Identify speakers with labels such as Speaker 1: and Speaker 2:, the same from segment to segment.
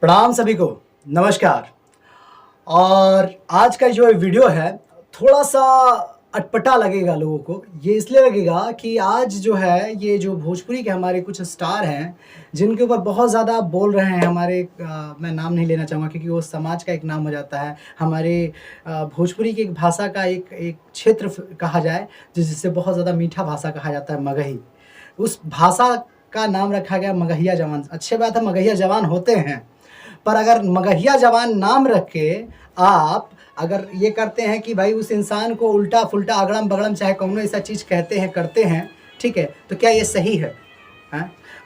Speaker 1: प्रणाम सभी को, नमस्कार। और आज का जो वीडियो है थोड़ा सा अटपटा लगेगा लोगों को। ये इसलिए लगेगा कि आज जो है ये जो भोजपुरी के हमारे कुछ स्टार हैं जिनके ऊपर बहुत ज़्यादा बोल रहे हैं हमारे मैं नाम नहीं लेना चाहूँगा क्योंकि वो समाज का एक नाम हो जाता है। हमारे भोजपुरी की एक भाषा का एक एक क्षेत्र कहा जाए जिससे बहुत ज़्यादा मीठा भाषा कहा जाता है, मगही। उस भाषा का नाम रखा गया मगहिया जवान। अच्छी बात है, मगहिया जवान होते हैं, पर अगर मगहिया जवान नाम रख के आप अगर ये करते हैं कि भाई उस इंसान को उल्टा फुल्टा अगड़म बगड़म चाहे कौनो ऐसा चीज़ कहते हैं करते हैं, ठीक है, तो क्या ये सही है?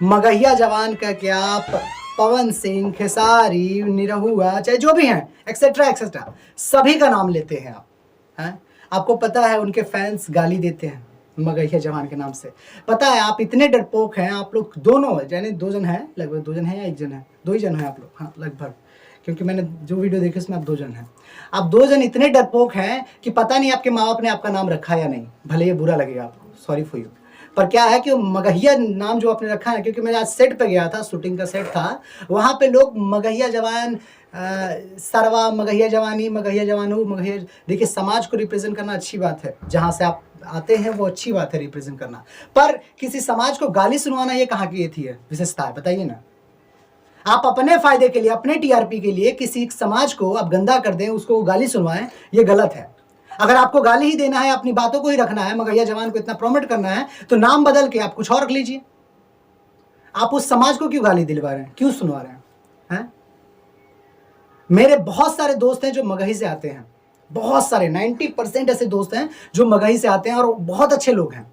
Speaker 1: मगहिया जवान का क्या आप पवन सिंह, खेसारी, निरहुआ चाहे जो भी हैं एक्सेट्रा एक्सेट्रा सभी का नाम लेते हैं आप हैं? आपको पता है उनके फैंस गाली देते हैं मगहिया जवान के नाम से। पता है आप इतने डरपोक हैं आप लोग दोनों, यानी दो जन हैं, लगभग दो जन हैं या एक जन है, दो ही जन हैं आप लोग, हाँ लगभग, क्योंकि मैंने जो वीडियो देखी उसमें आप दो जन हैं। आप दो जन इतने डरपोक हैं कि पता नहीं आपके माँ बाप ने आपका नाम रखा या नहीं, भले ये बुरा लगेगा आपको, सॉरी फॉर यू। पर क्या है कि मगहिया नाम जो आपने रखा है, क्योंकि मैं आज सेट पे गया था, शूटिंग का सेट था, वहाँ पे लोग मगहिया जवान, सरवा, मगहिया जवानी, मगहिया जवानू, मगहिया। देखिए समाज को रिप्रेजेंट करना अच्छी बात है, जहाँ से आप आते हैं वो अच्छी बात है रिप्रेजेंट करना, पर किसी समाज को गाली सुनवाना ये कहाँ की थी है विशेषता है, बताइए ना। आप अपने फायदे के लिए, अपने टीआरपी के लिए किसी समाज को आप गंदा कर दें, उसको गाली सुनवाएं, ये गलत है। अगर आपको गाली ही देना है, अपनी बातों को ही रखना है, मगहिया जवान को इतना प्रमोट करना है, तो नाम बदल के आप कुछ और रख लीजिए। आप उस समाज को क्यों गाली दिलवा रहे हैं, क्यों सुनवा रहे हैं? मेरे बहुत सारे दोस्त हैं जो मगही से आते हैं, बहुत सारे 90% ऐसे दोस्त हैं जो मगही से आते हैं और बहुत अच्छे लोग हैं।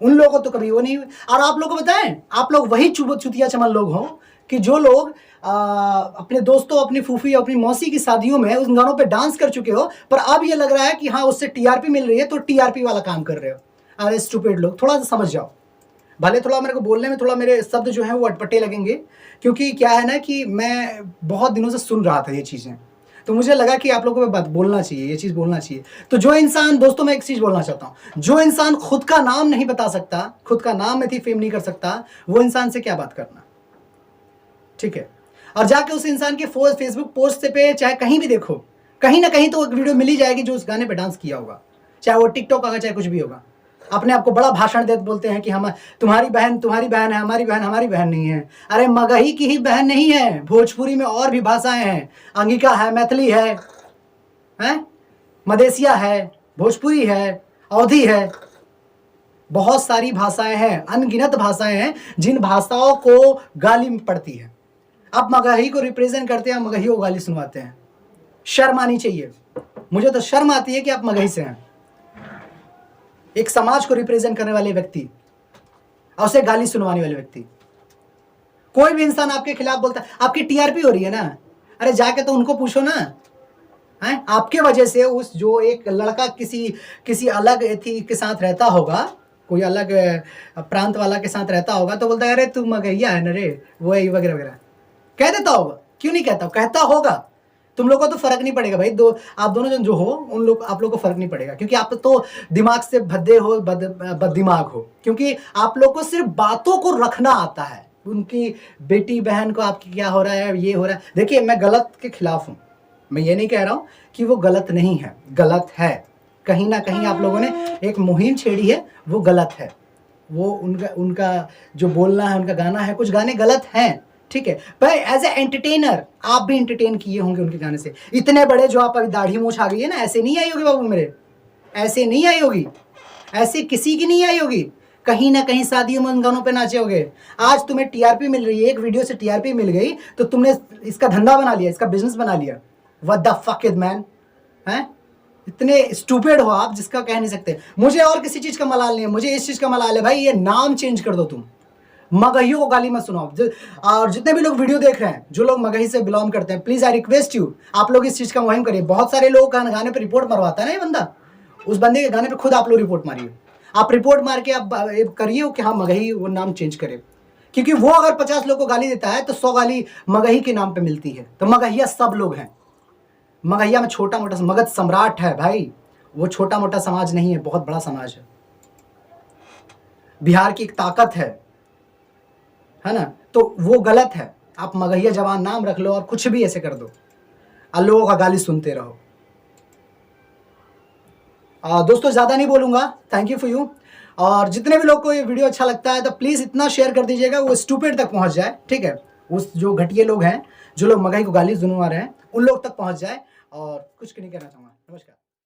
Speaker 1: उन लोगों को तो कभी वो नहीं हुई। और आप लोगों को बताएं, आप लोग वही चुतिया चमन लोग हों कि जो लोग अपने दोस्तों, अपनी फूफी, अपनी मौसी की शादियों में उन गानों पे डांस कर चुके हो, पर अब ये लग रहा है कि हाँ उससे टीआरपी मिल रही है तो टीआरपी वाला काम कर रहे हो। अरे स्टूपिड लोग, थोड़ा सा समझ जाओ। भले थोड़ा मेरे को बोलने में थोड़ा मेरे शब्द जो हैं वो अटपटे लगेंगे, क्योंकि क्या है ना कि मैं बहुत दिनों से सुन रहा था ये चीज़ें, तो मुझे लगा कि आप लोगों को बात बोलना चाहिए, ये चीज़ बोलना चाहिए। तो जो इंसान, दोस्तों मैं एक चीज़ बोलना चाहता हूँ, जो इंसान खुद का नाम नहीं बता सकता, खुद का नाम में थी फेम नहीं कर सकता, वो इंसान से क्या बात करना, ठीक है। और जाके उस इंसान के फेसबुक पोस्ट पे चाहे कहीं भी देखो, कहीं ना कहीं तो एक वीडियो मिल ही जाएगी जो उस गाने पे डांस किया होगा, चाहे वो टिकटॉक होगा चाहे कुछ भी होगा। अपने आप को बड़ा भाषण देते बोलते हैं कि हम तुम्हारी बहन है, हमारी बहन हमारी बहन नहीं है। अरे मगही की ही बहन नहीं है, भोजपुरी में और भी भाषाएं हैं, अंगिका है, मैथिली है, मदेसिया है, भोजपुरी है, अवधी है, बहुत सारी भाषाएं हैं, अनगिनत भाषाएं हैं जिन भाषाओं को गाली पड़ती है। अब मगही को रिप्रेजेंट करते हैं, मगही को गाली सुनवाते हैं। शर्म आनी चाहिए। मुझे तो शर्म आती है कि आप मगही से हैं, एक समाज को रिप्रेजेंट करने वाले व्यक्ति और उसे गाली सुनवाने वाले व्यक्ति। कोई भी इंसान आपके खिलाफ बोलता है, आपकी टीआरपी हो रही है ना, अरे जाके तो उनको पूछो ना, है आपके वजह से उस जो एक लड़का किसी अलग एथी के साथ रहता होगा, कोई अलग प्रांत वाला के साथ रहता होगा, तो बोलता है अरे तू मगहिया है ना रे, वो वगैरह वगैरह कह देता होगा। क्यों नहीं कहता, कहता होगा। तुम लोग को तो फर्क नहीं पड़ेगा भाई, आप दोनों जन जो हो उन लोग, आप लोग को फर्क नहीं पड़ेगा, क्योंकि आप तो दिमाग से भद्दे हो, बद दिमाग हो, क्योंकि आप लोग को सिर्फ बातों को रखना आता है। उनकी बेटी बहन को आपकी क्या हो रहा है, ये हो रहा है। देखिए मैं गलत के खिलाफ हूं, मैं ये नहीं कह रहा हूं कि वो गलत नहीं है, गलत है। कहीं ना कहीं आप लोगों ने एक मुहिम छेड़ी है, वो गलत है। वो उनका जो बोलना है, उनका गाना है, कुछ गाने गलत हैं, ठीक है, पर एज ए एंटरटेनर आप भी एंटरटेन किए होंगे उनके गाने से। इतने बड़े जो आप अभी दाढ़ी मूछ आ गई है ना, ऐसे नहीं आई होगी बाबू मेरे, ऐसे नहीं आई होगी, ऐसे किसी की नहीं आई होगी। कहीं ना कहीं शादियों में उन गानों पे नाचे होगे। आज तुम्हें टीआरपी मिल रही है, एक वीडियो से टीआरपी मिल गई तो तुमने इसका धंधा बना लिया, इसका बिजनेस बना लिया। What the fuck is man, हैं? इतने स्टूपिड हो आप जिसका कह नहीं सकते। मुझे और किसी चीज का मलाल नहीं है, मुझे इस चीज का मलाल है भाई, ये नाम चेंज कर दो तुम। मगहियों को गाली मत सुनाओ। और जितने भी लोग वीडियो देख रहे हैं, जो लोग मगही से बिलोंग करते हैं, प्लीज आई रिक्वेस्ट यू, आप लोग इस चीज का मुहिम करिए। बहुत सारे लोग गाने पे रिपोर्ट मरवाता है ना ये बंदा, उस बंदे के गाने पे खुद आप लोग रिपोर्ट मारिए। आप रिपोर्ट मार के आप करिए कि हाँ मगही वो नाम चेंज करे, क्योंकि वो अगर 50 लोग को गाली देता है तो 100 गाली मगही के नाम पे मिलती है। तो मगहिया सब लोग हैं। मगहिया में छोटा मोटा मगध सम्राट है भाई, वो छोटा मोटा समाज नहीं है, बहुत बड़ा समाज है। बिहार की एक ताकत है ना, तो वो गलत है। आप मगहिया जवान नाम रख लो और कुछ भी ऐसे कर दो और लोगों का गाली सुनते रहो। दोस्तों ज़्यादा नहीं बोलूँगा, थैंक यू फॉर यू। और जितने भी लोग को ये वीडियो अच्छा लगता है तो प्लीज़ इतना शेयर कर दीजिएगा वो स्टूपिड तक पहुँच जाए, ठीक है। उस जो घटिया लोग हैं, जो लोग मगही को गाली सुनवा रहे हैं, उन लोग तक पहुँच जाए। और कुछ नहीं कहना चाहूँगा। नमस्कार।